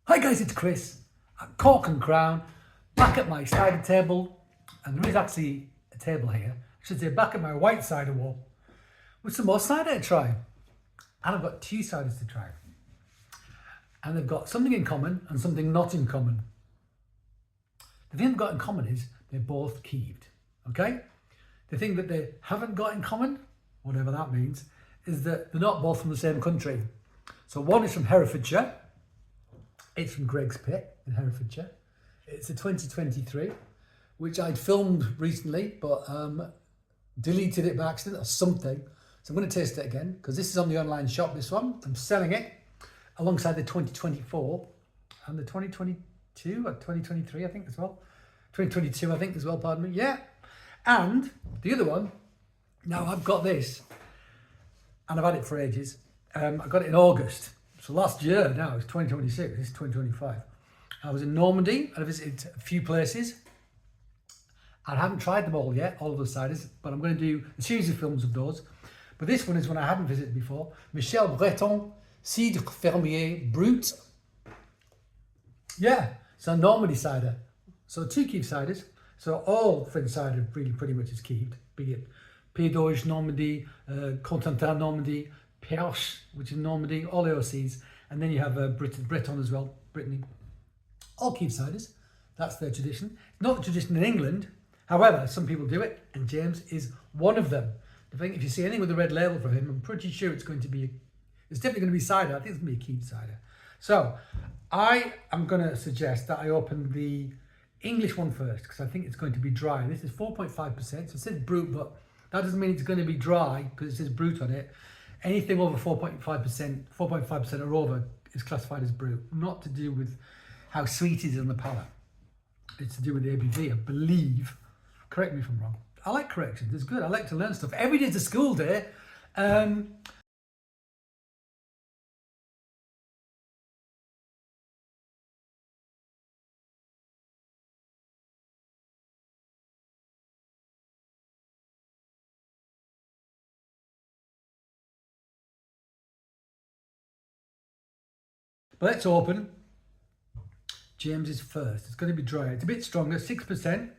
Hi guys, it's Chris at Cork and Crown, back at my cider table, and there is actually a table here, I should say back at my white cider wall, with some more cider to try. And I've got two ciders to try. And they've got something in common and something not in common. The thing they've got in common is they're both keeved, okay? The thing that they haven't got in common, whatever that means, is that they're not both from the same country. So one is from Herefordshire. It's from Greg's Pit in Herefordshire. It's a 2023, which I'd filmed recently, but deleted it by accident or something. So I'm going to taste it again, because this is on the online shop, this one. I'm selling it alongside the 2024 and the 2022 or 2023, I think as well. 2022, I think as well, pardon me. Yeah. And the other one, now I've got this, and I've had it for ages. I got it in August. So last year now, it's 2026, this is 2025. I was in Normandy, and I visited a few places. I haven't tried them all yet, all of those ciders, but I'm going to do a series of films of those. But this one is one I hadn't visited before. Michel Breton, Cidre Fermier Brut. Yeah, so Normandy cider. So two Keeved ciders. So all French cider really pretty much is Keeved, be it Pays d'Auge Normandy, Cotentin Normandy, Perche, which is Normandy, all AOCs, and then you have Breton as well, Brittany. All Keeved ciders, that's their tradition. Not the tradition in England, however, some people do it, and James is one of them. The thing, if you see anything with a red label for him, I'm pretty sure it's definitely going to be cider. I think it's going to be a Keeved cider. So I am going to suggest that I open the English one first, because I think it's going to be dry. This is 4.5%, so it says brut, but that doesn't mean it's going to be dry because it says brut on it. Anything over 4.5% or over is classified as brut. Not to do with how sweet it is on the palate. It's to do with the ABV, I believe. Correct me if I'm wrong. I like corrections, it's good. I like to learn stuff. Every day's a school day. But let's open James's first. It's going to be dry. It's a bit stronger, 6%.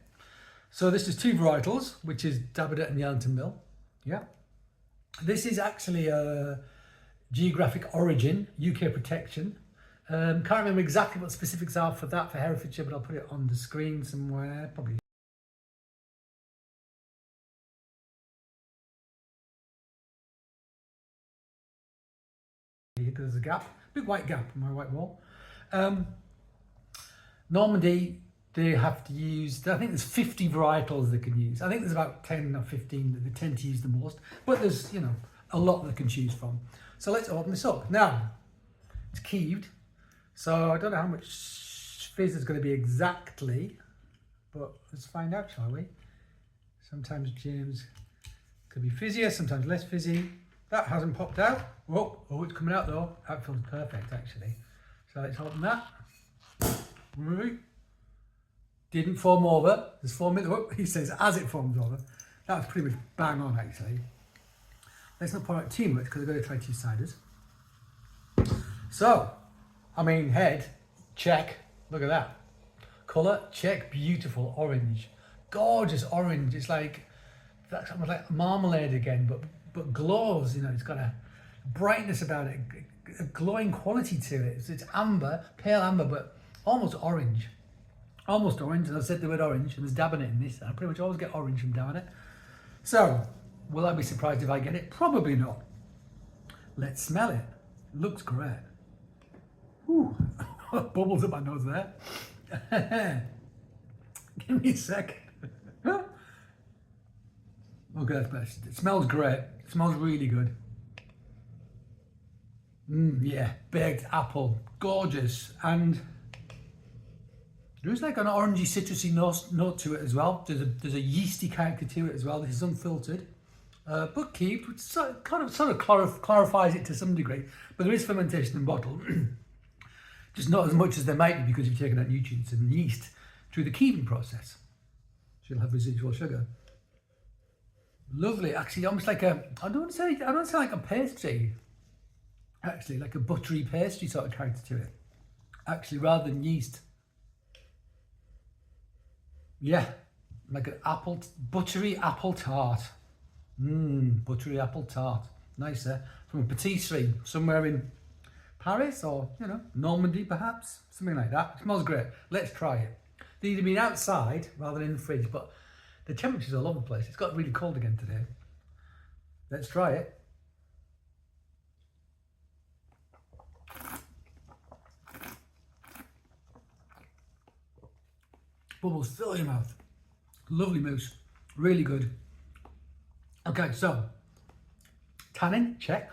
So this is two varietals, which is Dabadet and Yarnton Mill. Yeah. This is actually a geographic origin, UK protection. Can't remember exactly what specifics are for that for Herefordshire, but I'll put it on the screen somewhere, probably. There's a gap, big white gap on my white wall. Normandy, they have to use, I think there's 50 varietals they can use. I think there's about 10 or 15 that they tend to use the most, but there's, you know, a lot they can choose from. So let's open this up. Now, it's Keeved, so I don't know how much fizz is going to be exactly, but let's find out, shall we? Sometimes James could be fizzier, sometimes less fizzy. That hasn't popped out. Whoa, oh, it's coming out though. That feels perfect actually. So let's open that. Didn't foam over. There's foam in the, he says as it foams over. That's pretty much bang on actually. Let's not pour out too much because I've got to try two ciders. So, I mean, head, check. Look at that. Colour, check. Beautiful orange. Gorgeous orange. It's like, that's almost like marmalade again, but glows, you know, it's got a brightness about it, a glowing quality to it. It's amber, pale amber, but almost orange. Almost orange, and I said the word orange, and there's Dabanet in this. I pretty much always get orange from Dabanet. So, will I be surprised if I get it? Probably not. Let's smell it. It looks great. Ooh, bubbles up my nose there. Give me a second. Okay, that's best. It smells great. It smells really good. Yeah, baked apple, gorgeous, and there's like an orangey, citrusy note to it as well. There's a yeasty character to it as well. This is unfiltered, but Keeved, which sort of clarifies it to some degree. But there is fermentation in bottle, just not as much as there might be because you've taken out nutrients and yeast through the keeving process. So you'll have residual sugar. Lovely, actually, almost like a, I don't want to say like a pastry, actually, like a buttery pastry sort of character to it. actually, rather than yeast. Yeah, like an buttery apple tart. Buttery apple tart. Nice there. From a patisserie somewhere in Paris or, you know, Normandy perhaps. Something like that. It smells great. Let's try it. These have been outside rather than in the fridge, but the temperature's all over the place. It's got really cold again today. Let's try it. Bubbles fill your mouth. Lovely mousse. Really good. Okay, so tannin, check.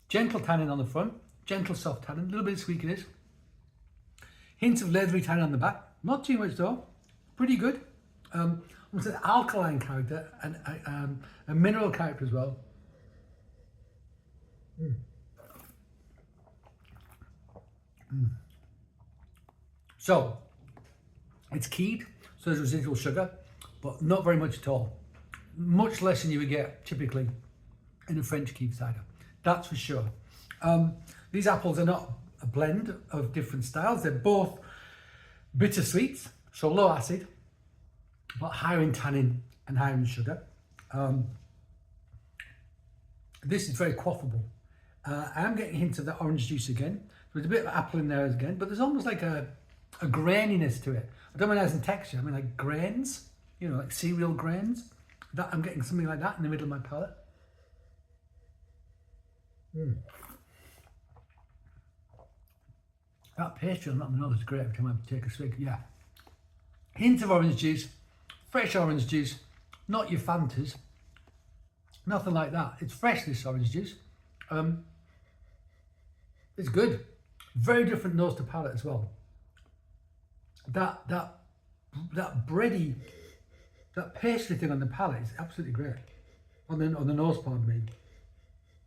Gentle tannin on the front. Gentle soft tannin. A little bit of sweetness. Hints of leathery tannin on the back. Not too much though. Pretty good. Almost an alkaline character and a mineral character as well. So it's keeved, so there's residual sugar, but not very much at all. Much less than you would get typically in a French Keeved cider. That's for sure. These apples are not a blend of different styles. They're both bittersweets, so low acid, but higher in tannin and higher in sugar. This is very quaffable. I am getting hints of the orange juice again. There's a bit of apple in there again, but there's almost like a graininess to it. I don't mean as in texture, I mean like grains, you know, like cereal grains. That I'm getting something like that in the middle of my palate. That pastry on that nose is great every time I take a swig. Yeah. Hint of orange juice, fresh orange juice, not your Fantas. Nothing like that. It's fresh, this orange juice. It's good. Very different nose to palate as well. That bready, that pastry thing on the palate is absolutely great. On the nose, pardon me.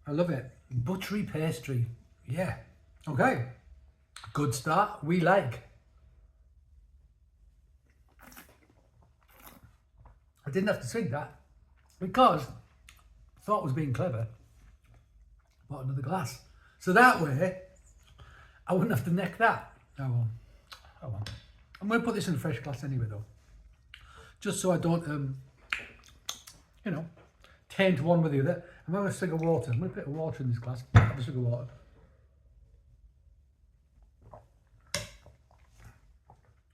I love it. Buttery pastry. Yeah. Okay. Good start. We like. I didn't have to swig that because I thought I was being clever. Bought another glass. So that way, I wouldn't have to neck that. Oh well. Oh well. I'm going to put this in a fresh glass anyway though. Just so I don't, you know, taint one with the other. I'm having a swig of water. I'm going to put water in this glass. Have a swig of water.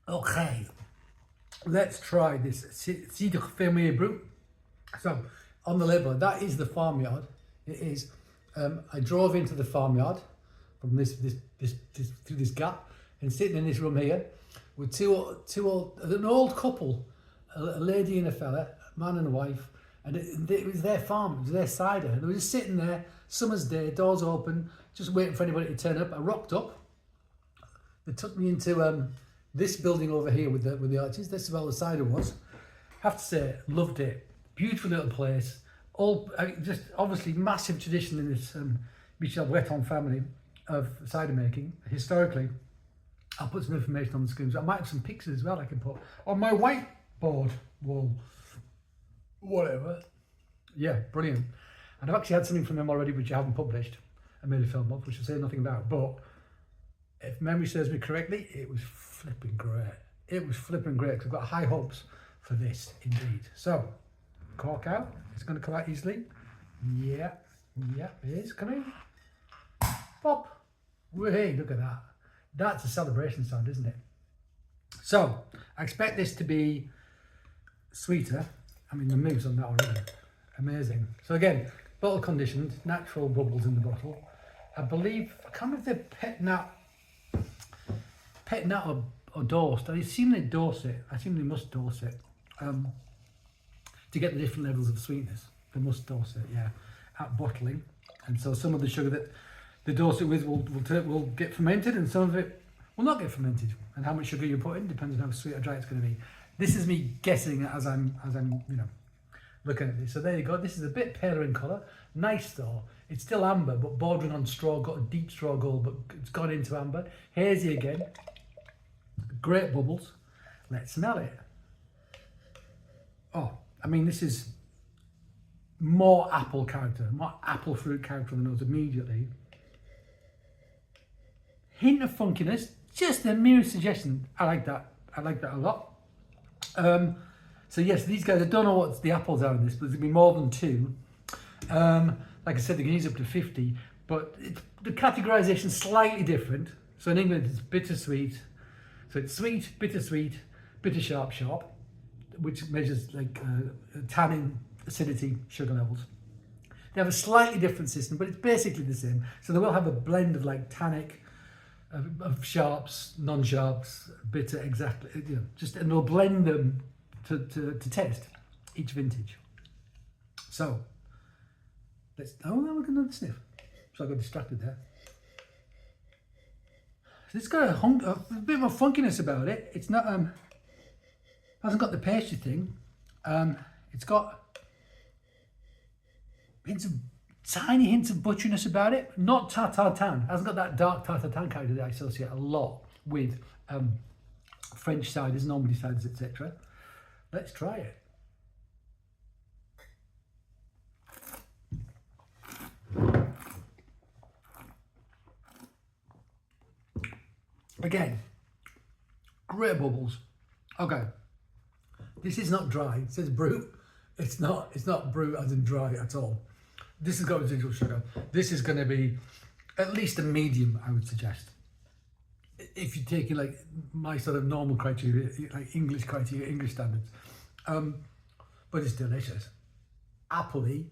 Okay. Let's try this Cidre Fermier Brut. So, on the label, that is the farmyard. It is. I drove into the farmyard from this through this gap and sitting in this room here with an old couple, a lady and a fella, man and a wife, and it was their farm, it was their cider, and they were just sitting there, summer's day, doors open, just waiting for anybody to turn up. I rocked up. They took me into this building over here with the arches. This is where the cider was. Have to say, loved it. Beautiful little place. All just obviously massive tradition in this Michel Breton family of cider making. Historically, I'll put some information on the screen. So I might have some pictures as well I can put on my whiteboard wall. Whatever. Yeah, brilliant. And I've actually had something from them already which I haven't published. I made a film of, which I'll say nothing about. But if memory serves me correctly, it was flipping great. It was flipping great because I've got high hopes for this indeed. So, cork out. It's going to come out easily. Yeah, it is coming. Pop. Hey, look at that. That's a celebration sound, isn't it? So, I expect this to be sweeter. I mean, the moves on that already. Amazing. So again, bottle conditioned, natural bubbles in the bottle. I believe, I can't remember if they're pet nat or dosed. I assume they dose it. I assume they must dose it. To get the different levels of sweetness. They must dose it, yeah, at bottling. And so some of the sugar that they dose it with will get fermented, and some of it will not get fermented. And how much sugar you put in depends on how sweet or dry it's going to be. This is me guessing as I'm you know, looking at this. So there you go. This is a bit paler in colour. Nice though. It's still amber, but bordering on straw. Got a deep straw gold, but it's gone into amber. Hazy again. Great bubbles. Let's smell it. Oh, I mean, this is more apple character, more apple fruit character on the nose immediately. Hint of funkiness, just a mere suggestion. I like that. I like that a lot. So yes, these guys, I don't know what the apples are in this, but there's gonna be more than 2. Like I said, they can use up to 50, but the categorization is slightly different. So in England, it's bittersweet. So it's sweet, bitter sharp, which measures like tannin, acidity, sugar levels. They have a slightly different system, but it's basically the same. So they will have a blend of like tannic, of sharps, non-sharps, bitter, exactly. You know, and they'll blend them to taste each vintage. So let's. Oh, now we're going to have a sniff. So I got distracted there. So it's got a bit more funkiness about it. It's not hasn't got the pastry thing. It's got tiny hints of butteriness about it. Not tartar-tan. Hasn't got that dark tartar-tan character that I associate a lot with French ciders, Normandy ciders, etc. Let's try it. Again, great bubbles. Okay, this is not dry. It says brut. It's not brut as in dry at all. This has got residual sugar. This is going to be at least a medium, I would suggest. If you're taking like my sort of normal criteria, like English criteria, English standards. But it's delicious. Appley,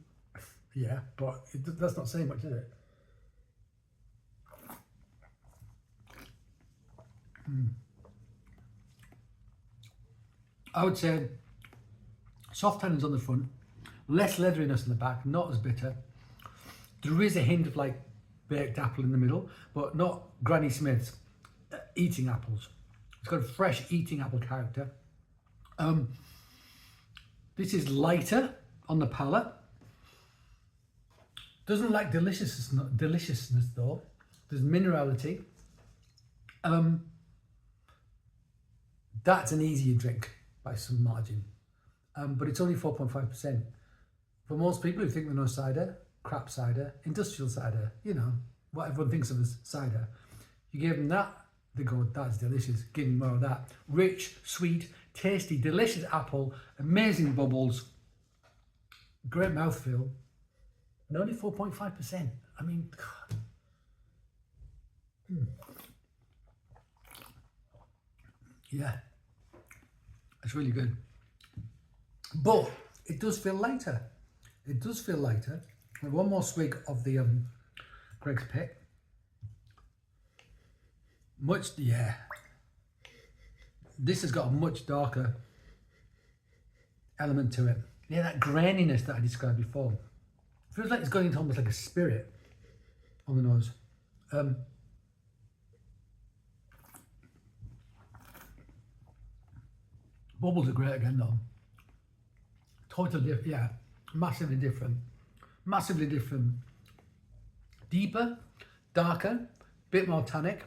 yeah, but that's not saying much, is it? I would say soft tannins on the front, less leatheriness in the back, not as bitter. There is a hint of like baked apple in the middle, but not Granny Smith's eating apples. It's got a fresh eating apple character. This is lighter on the palate. Doesn't lack deliciousness though. There's minerality. That's an easier drink by some margin. But it's only 4.5%. For most people who think they know cider, crap cider, industrial cider, you know, what everyone thinks of as cider, you give them that, they go, that's delicious, give them more of that. Rich, sweet, tasty, delicious apple, amazing bubbles, great mouthfeel, and only 4.5%. I mean, God. Yeah, it's really good. But it does feel lighter. It does feel lighter. One more swig of the Greg's Pick. Yeah. This has got a much darker element to it. Yeah, that graininess that I described before. Feels like it's going into almost like a spirit on the nose. Bubbles are great again though. Totally different, yeah. Massively different. Massively different. Deeper, darker, bit more tannic,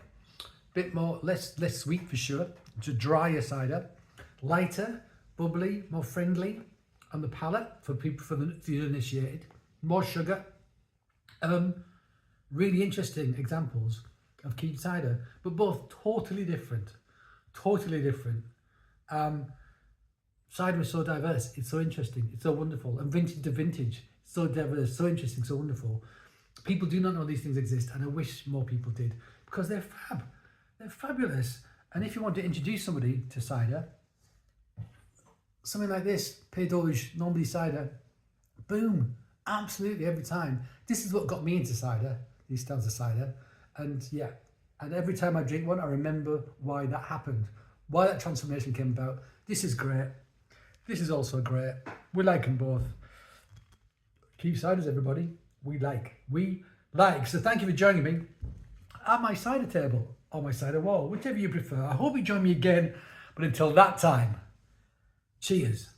bit more, less sweet for sure. It's a drier cider. Lighter, bubbly, more friendly on the palate for people, for the uninitiated. More sugar. Really interesting examples of Keeved cider, but both totally different. Totally different. Cider is so diverse, it's so interesting, it's so wonderful, and vintage to vintage, so diverse, so interesting, so wonderful. People do not know these things exist, and I wish more people did, because they're fab, they're fabulous. And if you want to introduce somebody to cider, something like this, Pays d'Auge, Normandy cider, boom, absolutely every time. This is what got me into cider, these styles of cider, and yeah, and every time I drink one, I remember why that happened, why that transformation came about. This is great. This is also great. We like them both. Keeved Ciders, everybody. We like. So thank you for joining me at my cider table or my cider wall, whichever you prefer. I hope you join me again. But until that time, cheers.